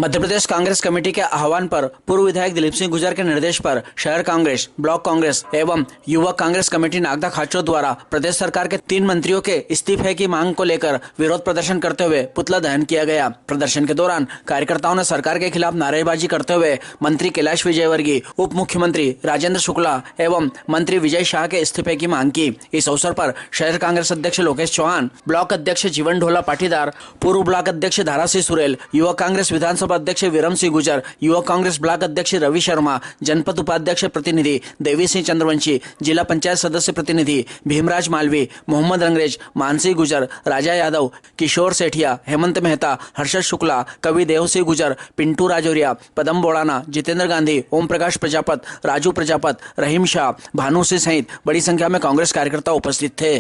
Madhya Pradesh Congress committee के आह्वान पर पूर्व विधायक दिलीप सिंह गुर्जर के निर्देश पर शहर कांग्रेस, ब्लॉक कांग्रेस एवं युवक कांग्रेस कमेटी नागदा खाचर द्वारा प्रदेश सरकार के 3 मंत्रियों के इस्तीफे की मांग को लेकर विरोध प्रदर्शन करते हुए पुतला दहन किया गया। प्रदर्शन के दौरान कार्यकर्ताओं ने सरकार के खिलाफ नारेबाजी करते हुए मंत्री कैलाश विजयवर्गीय, उप मुख्यमंत्री राजेंद्र शुक्ला एवं मंत्री विजय शाह के इस्तीफे की मांग की। इस अवसर पर शहर कांग्रेस अध्यक्ष लोकेश चौहान, ब्लॉक अध्यक्ष जीवन ढोला पाटीदार, पूर्व ब्लॉक अध्यक्ष धारा सिंह सुरेल, युवक कांग्रेस विधानसभा अध्यक्ष विरम सिंह गुर्जर, युवक कांग्रेस ब्लॉक अध्यक्ष रवि शर्मा, जनपद उपाध्यक्ष प्रतिनिधि देवी सिंह चंद्रवंशी, जिला पंचायत सदस्य प्रतिनिधि भीमराज मालवी, मोहम्मद रंगरेज, मानसी गुर्जर, राजा यादव, किशोर सेठिया, हेमंत मेहता, हर्षद शुक्ला, कवि देव सिंह गुर्जर, पिंटू राजौरिया, पदम बोड़ाना, जितेंद्र गांधी, ओम प्रकाश प्रजापत, राजू प्रजापत, रहीम शाह, भानु सिंह सहित बड़ी संख्या में कांग्रेस कार्यकर्ता उपस्थित थे।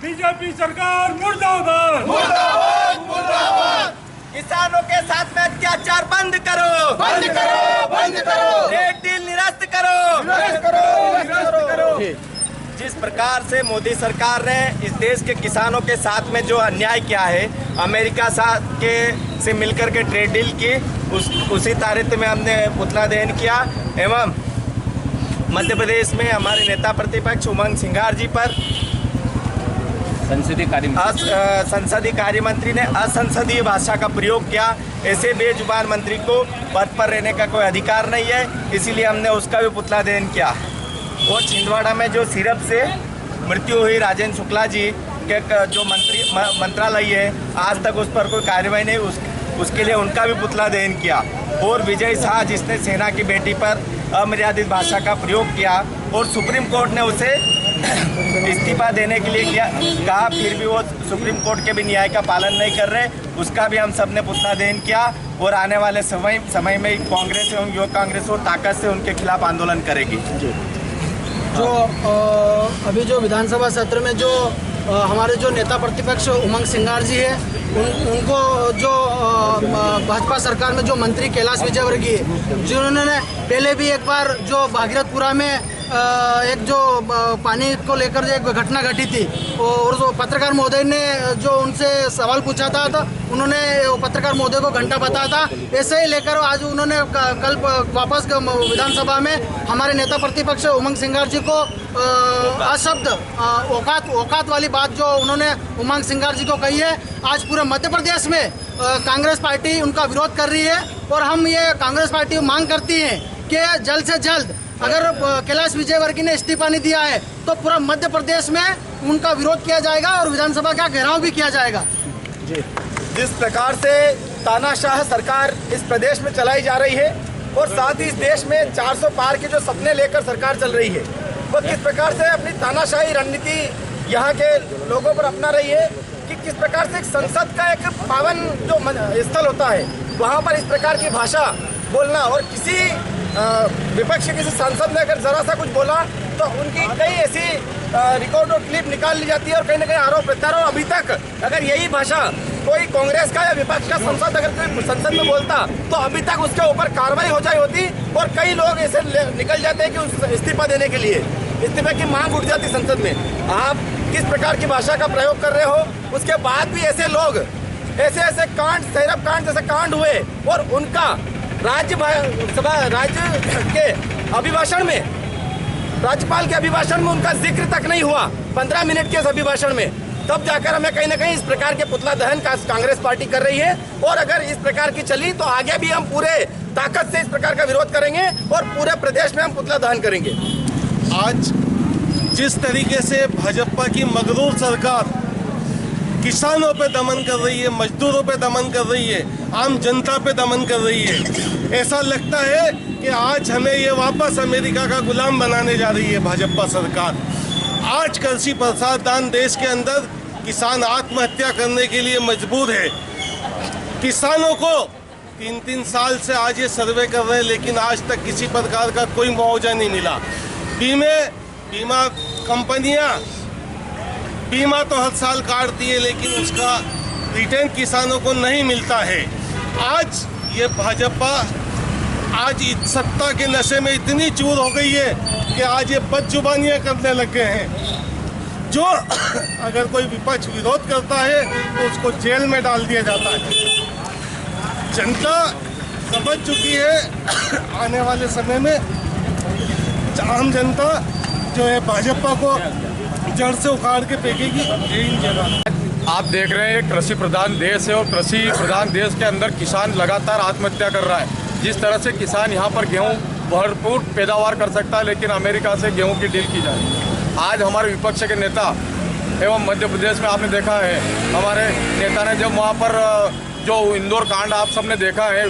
बीजेपी सरकार मुर्दाबाद, मुर्दाबाद, मुर्दाबाद। किसानों के साथ में अत्याचार बंद करो, बंद करो, बंद करो। रेट डील निरस्त करो, निरस्त करो, निरस्त करो। जिस प्रकार से मोदी सरकार ने इस देश के किसानों के साथ में जो अन्याय किया है, अमेरिका से मिलकर के ट्रेड डील की, उसी तारीख में हमने पुतला दहन किया एवं मध्य प्रदेश में हमारे नेता प्रतिपक्ष उमंग सिंघार जी पर संसदीय कार्य मंत्री ने असंसदीय भाषा का प्रयोग किया। ऐसे बेजुबान मंत्री को पद पर रहने का कोई अधिकार नहीं है, इसीलिए हमने उसका भी पुतला दहन किया। और छिंदवाड़ा में जो सिरप से मृत्यु हुई राजेंद्र शुक्ला जी के जो मंत्रालय है, आज तक उस पर कोई कार्रवाई नहीं, उसके लिए उनका भी पुतला दहन किया। और विजय शाह जिसने सेना की बेटी पर अमर्यादित भाषा का प्रयोग किया और सुप्रीम कोर्ट ने उसे इस्तीफा देने के लिए कहा, फिर भी वो सुप्रीम कोर्ट के भी न्याय का पालन नहीं कर रहे, उसका भी हम सब ने पुतला दहन किया। और आने वाले समय में कांग्रेस एवं युवक कांग्रेस और ताकत से उनके खिलाफ आंदोलन करेगी। जो अभी जो विधानसभा सत्र में जो हमारे जो नेता प्रतिपक्ष उमंग सिंघार जी है, उनको जो भाजपा सरकार में जो मंत्री कैलाश विजयवर्गीय, जिन्होंने पहले भी एक बार जो भागीरथपुरा में एक जो पानी को लेकर एक घटना घटी थी और जो पत्रकार महोदय ने जो उनसे सवाल पूछा था उन्होंने पत्रकार महोदय को घंटा बताया था। ऐसे ही लेकर आज उन्होंने कल वापस विधानसभा में हमारे नेता प्रतिपक्ष उमंग सिंघार जी को अशब्द औकात वाली बात जो उन्होंने उमंग सिंघार जी को कही है, आज पूरे मध्य प्रदेश में कांग्रेस पार्टी उनका विरोध कर रही है। और हम ये कांग्रेस पार्टी मांग करती है कि जल्द से जल्द अगर कैलाश विजयवर्गीय ने इस्तीफा नहीं दिया है तो पूरा मध्य प्रदेश में उनका विरोध किया जाएगा और विधानसभा का घेराव भी किया जाएगा। जी, जिस प्रकार से तानाशाह सरकार इस प्रदेश में चलाई जा रही है और साथ ही इस देश में 400 पार के जो सपने लेकर सरकार चल रही है, वो किस प्रकार से अपनी तानाशाही रणनीति यहाँ के लोगों पर अपना रही है कि किस प्रकार से संसद का एक पावन जो स्थल होता है, वहाँ पर इस प्रकार की भाषा बोलना और किसी विपक्ष के किसी सांसद ने अगर जरा सा कुछ बोला तो उनकी कई ऐसी रिकॉर्ड और क्लिप निकाल ली जाती है और कहीं ना कहीं आरोप प्रत्यारोप। अभी तक अगर यही भाषा कोई कांग्रेस का या विपक्ष का सांसद अगर कोई संसद में बोलता तो अभी तक उसके ऊपर कार्रवाई हो जाए होती और कई लोग ऐसे निकल जाते हैं कि उस इस्तीफा देने के लिए इस्तीफे की मांग उठ जाती संसद में। आप किस प्रकार की भाषा का प्रयोग कर रहे हो, उसके बाद भी ऐसे लोग ऐसे कांड, सैरभ कांड जैसे कांड हुए और उनका राज्य के अभिभाषण में, राज्यपाल के अभिभाषण में उनका जिक्र तक नहीं हुआ 15 मिनट के इस अभिभाषण में। तब जाकर हमें कहीं ना कहीं इस प्रकार के पुतला दहन का कांग्रेस पार्टी कर रही है और अगर इस प्रकार की चली तो आगे भी हम पूरे ताकत से इस प्रकार का विरोध करेंगे और पूरे प्रदेश में हम पुतला दहन करेंगे। आज जिस तरीके से भाजपा की मगरूर सरकार किसानों पे दमन कर रही है, मजदूरों पे दमन कर रही है, आम जनता पे दमन कर रही है, ऐसा लगता है कि आज हमें ये वापस अमेरिका का गुलाम बनाने जा रही है भाजपा सरकार। आज कृषि प्रसादान देश के अंदर किसान आत्महत्या करने के लिए मजबूर है। किसानों को 3-3 साल से आज ये सर्वे कर रहे हैं लेकिन आज तक किसी प्रकार का कोई मुआवजा नहीं मिला। बीमा कंपनियां बीमा तो हर साल काटती है लेकिन उसका रिटर्न किसानों को नहीं मिलता है। आज ये भाजपा आज सत्ता के नशे में इतनी चूर हो गई है कि आज ये बदजुबानियां करने लग गए हैं। जो अगर कोई विपक्ष विरोध करता है तो उसको जेल में डाल दिया जाता है। जनता समझ चुकी है आने वाले समय में आम जनता जो है भाजपा को जड़ से उखाड़ के फेंकेगी। आप देख रहे हैं कृषि प्रधान देश है और कृषि प्रधान देश के अंदर किसान लगातार आत्महत्या कर रहा है। जिस तरह से किसान यहाँ पर गेहूँ भरपूर पैदावार कर सकता है लेकिन अमेरिका से गेहूँ की डील की जाए। आज हमारे विपक्ष के नेता एवं मध्य प्रदेश में आपने देखा है हमारे नेता ने जब वहाँ पर जो इंदौर कांड आप सबने देखा है,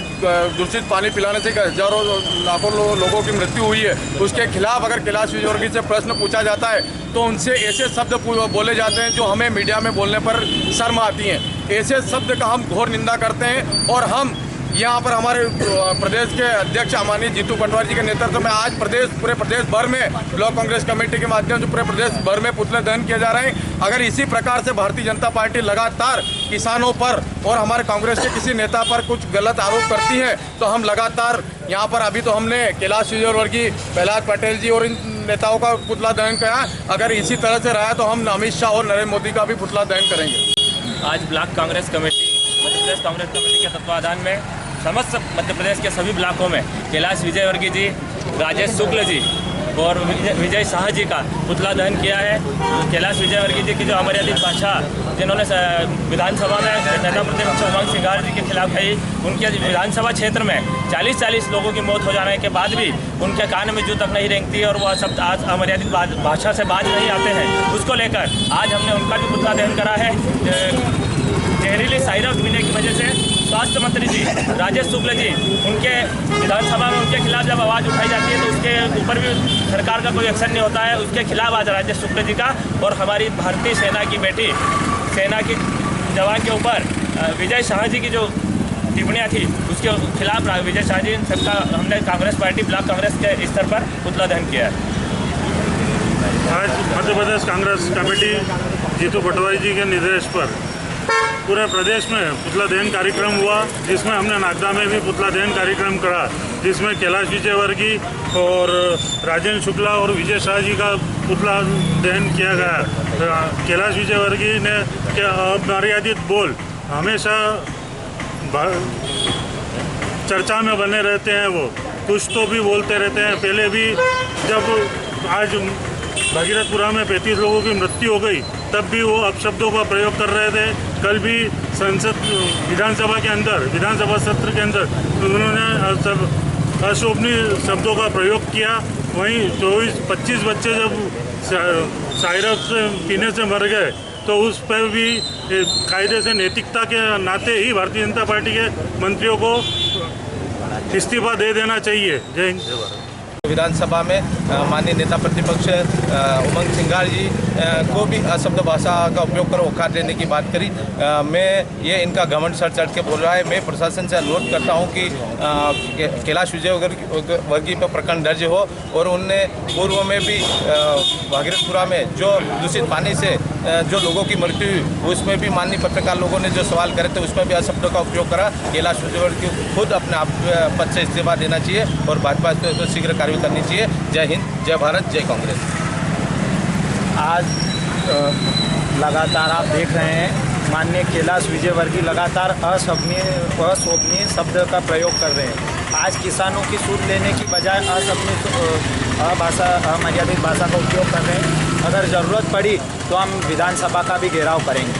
दूषित पानी पिलाने से हजारों लाखों लोगों की मृत्यु हुई है, उसके खिलाफ अगर कैलाश विजयवर्गीय से प्रश्न पूछा जाता है तो उनसे ऐसे शब्द बोले जाते हैं जो हमें मीडिया में बोलने पर शर्म आती हैं। ऐसे शब्द का हम घोर निंदा करते हैं और हम यहाँ पर हमारे प्रदेश के अध्यक्ष माननीय जीतू पटवारी जी के नेतृत्व में आज पूरे प्रदेश भर में ब्लॉक कांग्रेस कमेटी के माध्यम से पूरे प्रदेश भर में पुतले दहन किए जा रहे हैं। अगर इसी प्रकार से भारतीय जनता पार्टी लगातार किसानों पर और हमारे कांग्रेस के किसी नेता पर कुछ गलत आरोप करती है तो हम लगातार यहाँ पर अभी तो हमने कैलाश विजयवर्गीय, प्रहलाद पटेल जी और इन नेताओं का पुतला दहन किया। अगर इसी तरह से रहा तो हम अमित शाह और नरेंद्र मोदी का भी पुतला दहन करेंगे। आज block Congress committee Madhya Pradesh Congress committee के तत्वाधान में समस्त मध्य प्रदेश के सभी ब्लॉकों में कैलाश विजयवर्गीय जी, राजेश शुक्ल जी और विजय शाह जी का पुतला दहन किया है। कैलाश विजयवर्गीय जी की जो अमर्यादित भाषा जिन्होंने विधानसभा में नेता प्रतिपक्ष उमंग सिंगार जी के खिलाफ कही, उनके विधानसभा क्षेत्र में 40-40 लोगों की मौत हो जाने के बाद भी उनके कान में जू तक नहीं रेंगती और वह सब आज अमर्यादित भाषा से बाज नहीं आते हैं। उसको लेकर आज हमने उनका भी पुतला दहन करा है। जहरीली साइरप पीने की वजह से स्वास्थ्य मंत्री जी राजेश शुक्ल जी, उनके विधानसभा में उनके खिलाफ जब आवाज़ उठाई जाती है तो उसके ऊपर भी सरकार का कोई एक्शन नहीं होता है। उसके खिलाफ आज राजेश शुक्ल जी का और हमारी भारतीय सेना की बेटी, सेना की जवान के ऊपर विजय शाह जी की जो टिप्पणियाँ थी उसके खिलाफ विजय शाह जी सबका हमने कांग्रेस पार्टी ब्लॉक कांग्रेस के स्तर पर पुतला दहन किया है। आज मध्य प्रदेश कांग्रेस कमेटी जीतू पटवारी जी के निर्देश पर पूरे प्रदेश में पुतला दहन कार्यक्रम हुआ, जिसमें हमने नागदा में भी पुतला दहन कार्यक्रम करा, जिसमें कैलाश विजयवर्गीय और राजेंद्र शुक्ला और विजय शाह जी का पुतला दहन किया गया। कैलाश विजयवर्गीय ने अमर्यादित बोल हमेशा चर्चा में बने रहते हैं, वो कुछ तो भी बोलते रहते हैं। पहले भी जब आज भगीरथपुरा में 35 लोगों की मृत्यु हो गई तब भी वो अपशब्दों का प्रयोग कर रहे थे। कल भी विधानसभा के अंदर, विधानसभा सत्र के अंदर उन्होंने अशोभनीय शब्दों का प्रयोग किया। वहीं 24-25 बच्चे जब साइरप से पीने से मर गए तो उस पर भी कायदे से नैतिकता के नाते ही भारतीय जनता पार्टी के मंत्रियों को इस्तीफा दे देना चाहिए। जय हिंद, जय भारत। विधानसभा में माननीय नेता प्रतिपक्ष उमंग सिंगार जी को भी अशब्द भाषा का उपयोग कर औकात देने की बात करी। मैं ये इनका घमंड सर चढ़ के बोल रहा है। मैं प्रशासन से अनुरोध करता हूँ कि कैलाश विजयवर्गीय पर प्रकरण दर्ज हो और उनने पूर्व में भी भागीरथपुरा में जो दूषित पानी से जो लोगों की मृत्यु हुई उसमें भी माननीय पत्रकार लोगों ने जो सवाल करे थे उसमें भी अशब्दों का उपयोग करा। कैलाश विजयवर्गीय को खुद अपने आप पद से इस्तीफा देना चाहिए और भाजपा को शीघ्र कार्रवाई करनी चाहिए। जय हिंद, जय भारत, जय कांग्रेस। आज लगातार आप देख रहे हैं माननीय कैलाश विजयवर्गीय लगातार अशोभनीय शब्द का प्रयोग कर रहे हैं। आज किसानों की सूद लेने की बजाय अमर्यादित भाषा का उपयोग कर रहे हैं। अगर ज़रूरत पड़ी तो हम विधानसभा का भी घेराव करेंगे।